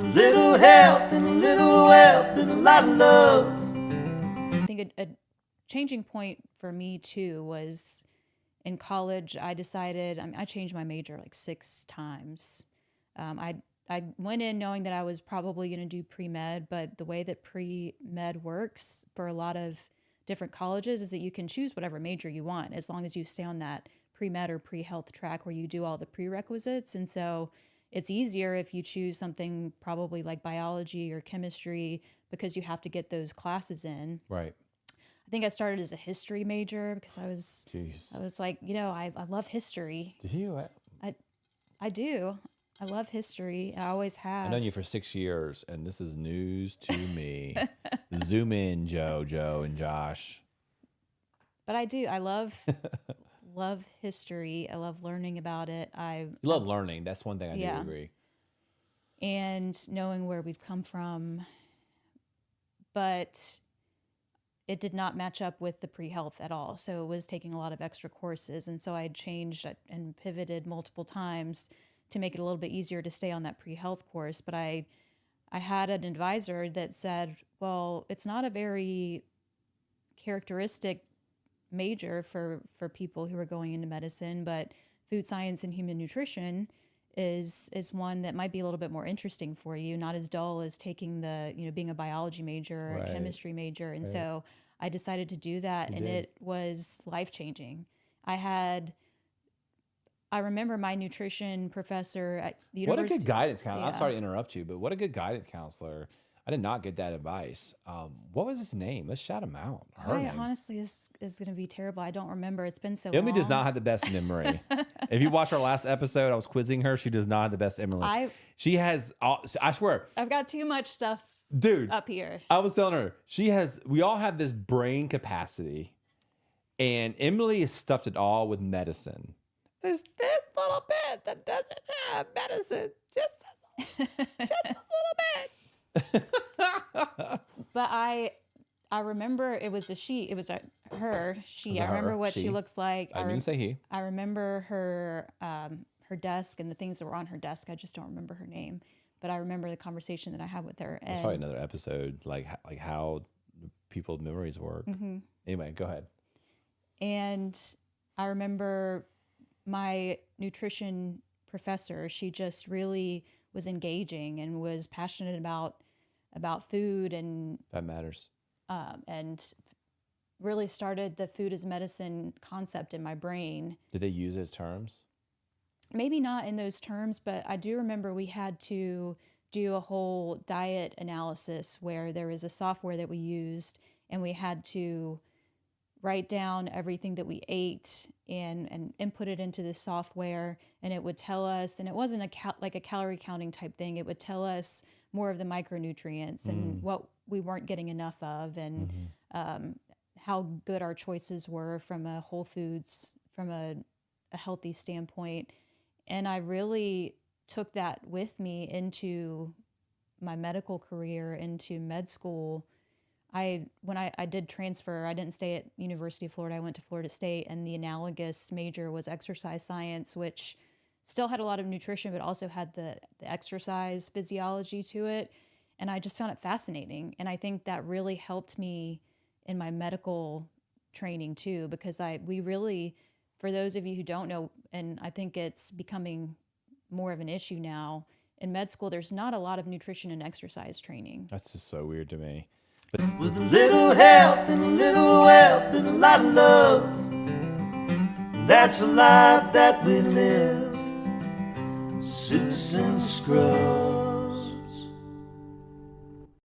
a little health and a little wealth and a lot of love. I think a changing point for me too was in college. I decided, I changed my major like 6 times. I went in knowing that I was probably going to do pre-med, but the way that pre-med works for a lot of different colleges is that you can choose whatever major you want as long as you stay on that pre-med or pre-health track where you do all the prerequisites. And so it's easier if you choose something probably like biology or chemistry because you have to get those classes in. Right. I think I started as a history major because I Jeez. was like, I love history. Do you? I do. I love history. I always have. I've known you for 6 years, and this is news to me. Zoom in, Joe, and Josh. But I do. I love history. I love learning about it. You love learning. That's one thing I do agree. And knowing where we've come from. But it did not match up with the pre-health at all. So it was taking a lot of extra courses. And so I had changed and pivoted multiple times to make it a little bit easier to stay on that pre-health course. But I had an advisor that said, well, it's not a very characteristic major for people who are going into medicine, but food science and human nutrition is one that might be a little bit more interesting for you, not as dull as taking being a biology major or a chemistry major. And so I decided to do that, and it was life-changing. I remember my nutrition professor at the university. What a good guidance counselor. I'm sorry to interrupt you, but what a good guidance counselor. I did not get that advice. What was his name? Let's shout him out. Honestly, this is going to be terrible. I don't remember. It's been so long. Emily does not have the best memory. If you watch our last episode, I was quizzing her. She does not have the best memory. She has, I swear. I've got too much stuff up here. I was telling her, we all have this brain capacity, and Emily has stuffed it all with medicine. There's this little bit that doesn't have medicine. Just a little bit. But I remember it was her. She. I remember what she looks like. I didn't say he. I remember her desk and the things that were on her desk. I just don't remember her name. But I remember the conversation that I had with her. That's probably another episode, like how people's memories work. Mm-hmm. Anyway, go ahead. And I remember my nutrition professor, she just really was engaging and was passionate about food, and that matters. And really started the food as medicine concept in my brain. Did they use those terms? Maybe not in those terms, but I do remember we had to do a whole diet analysis where there was a software that we used, and we had to write down everything that we ate and input it into this software, and it would tell us, and it wasn't like a calorie counting type thing, it would tell us more of the micronutrients and what we weren't getting enough of, and how good our choices were from a whole foods, from a healthy standpoint. And I really took that with me into my medical career, into med school. When I did transfer, I didn't stay at University of Florida. I went to Florida State, and the analogous major was exercise science, which still had a lot of nutrition, but also had the exercise physiology to it. And I just found it fascinating. And I think that really helped me in my medical training too, because we really, for those of you who don't know, and I think it's becoming more of an issue now, in med school, there's not a lot of nutrition and exercise training. That's just so weird to me. With a little health and a little wealth and a lot of love, that's the life that we live. Suits and scrubs.